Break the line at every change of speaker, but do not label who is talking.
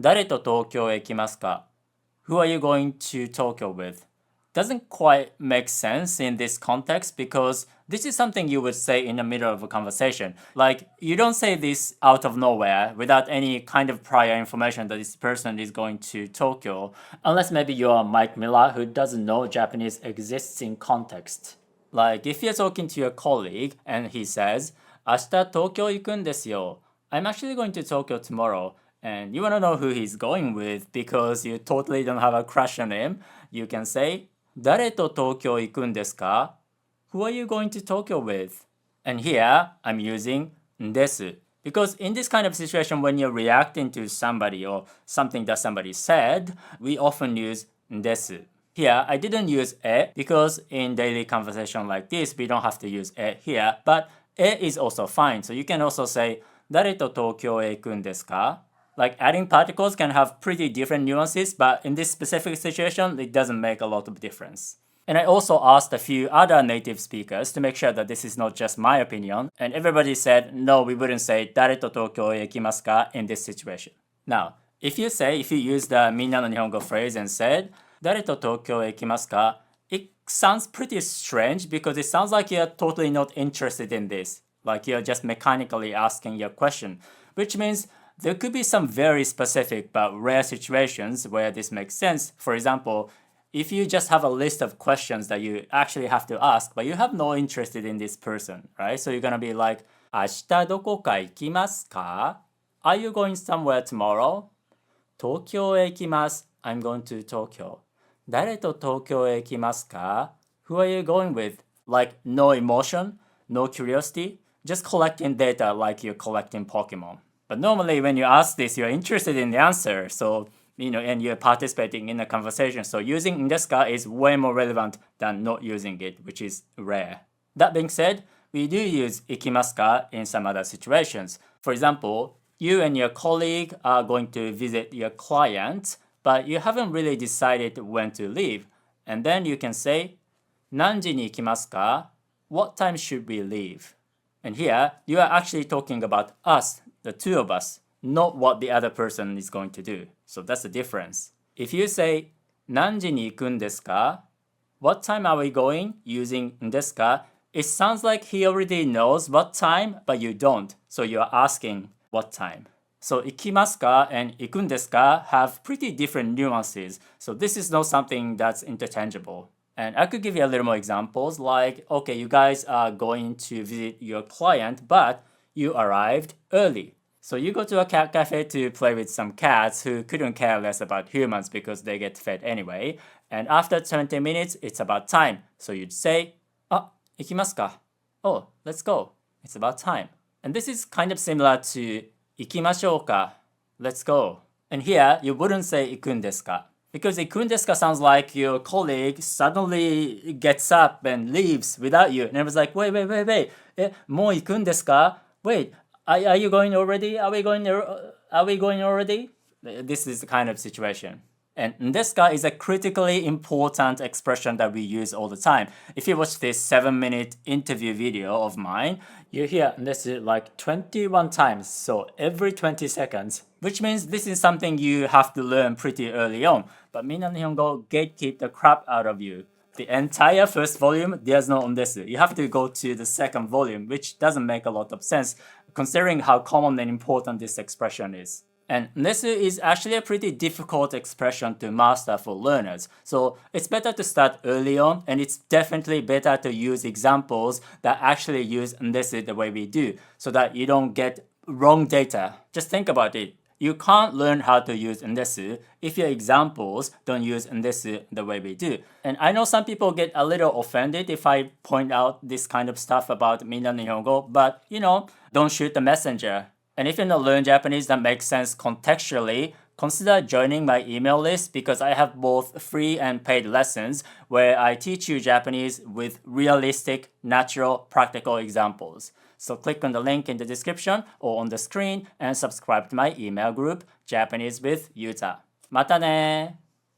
誰と東京へ行きますか? Who are you going to Tokyo with? Doesn't quite make sense in this context because this is something you would say in the middle of a conversation. Like, you don't say this out of nowhere without any kind of prior information that this person is going to Tokyo, unless maybe you're Mike Miller who doesn't know Japanese exists in context. Like, if you're talking to your colleague and he says, 明日東京行くんですよ. I'm actually going to Tokyo tomorrow. And you want to know who he's going with because you totally don't have a crush on him. You can say, 誰と東京行くんですか? Who are you going to Tokyo with? And here, I'm using です. Because in this kind of situation, when you're reacting to somebody or something that somebody said, we often use です. Here, I didn't use え because in daily conversation like this, we don't have to use え here. But え is also fine. So you can also say, 誰と東京へ行くんですか? Like adding particles can have pretty different nuances, but in this specific situation, it doesn't make a lot of difference. And I also asked a few other native speakers to make sure that this is not just my opinion, and everybody said, no, we wouldn't say 誰と東京へ行きますか in this situation. Now, if you use the Minna no Nihongo phrase and said 誰と東京へ行きますか, it sounds pretty strange because it sounds like you're totally not interested in this. Like you're just mechanically asking your question, which means there could be some very specific but rare situations where this makes sense. For example, if you just have a list of questions that you actually have to ask, but you have no interest in this person, right? So you're gonna be like, 明日どこか行きますか? Are you going somewhere tomorrow? 東京へ行きます. I'm going to Tokyo. 誰と東京へ行きますか? Who are you going with? Like no emotion, no curiosity, just collecting data like you're collecting Pokemon. But normally when you ask this, you're interested in the answer. So, and you're participating in a conversation. So using ですか is way more relevant than not using it, which is rare. That being said, we do use 行きますか in some other situations. For example, you and your colleague are going to visit your client, but you haven't really decided when to leave. And then you can say, 何時に行きますか? What time should we leave? And here, you are actually talking about us, the two of us, not what the other person is going to do. So that's the difference. If you say, 何時に行くんですか? What time are we going? Using ですか, it sounds like he already knows what time, but you don't. So you're asking what time. So 行きますか and 行くんですか have pretty different nuances. So this is not something that's interchangeable. And I could give you a little more examples like, okay, you guys are going to visit your client, but you arrived early. So you go to a cat cafe to play with some cats who couldn't care less about humans because they get fed anyway. And after 20 minutes, it's about time. So you'd say, あ、行きますか? Oh, let's go. It's about time. And this is kind of similar to 行きましょうか? Let's go. And here, you wouldn't say 行くんですか? Because 行くんですか sounds like your colleague suddenly gets up and leaves without you. And everyone's like, wait. もう行くんですか? Wait, are you going already? Are we going already? This is the kind of situation. And ですか is a critically important expression that we use all the time. If you watch this 7-minute interview video of mine, you hear です like 21 times, so every 20 seconds. Which means this is something you have to learn pretty early on. But Minna Nihongo gatekeep the crap out of you. The entire first volume, there's no です. You have to go to the second volume, which doesn't make a lot of sense considering how common and important this expression is. And です is actually a pretty difficult expression to master for learners. So it's better to start early on, and it's definitely better to use examples that actually use です the way we do, so that you don't get wrong data. Just think about it. You can't learn how to use です if your examples don't use です the way we do. And I know some people get a little offended if I point out this kind of stuff about Minna Nihongo, but don't shoot the messenger. And if you want to learn Japanese that makes sense contextually, consider joining my email list because I have both free and paid lessons where I teach you Japanese with realistic, natural, practical examples. So click on the link in the description or on the screen and subscribe to my email group, Japanese with Yuta. またね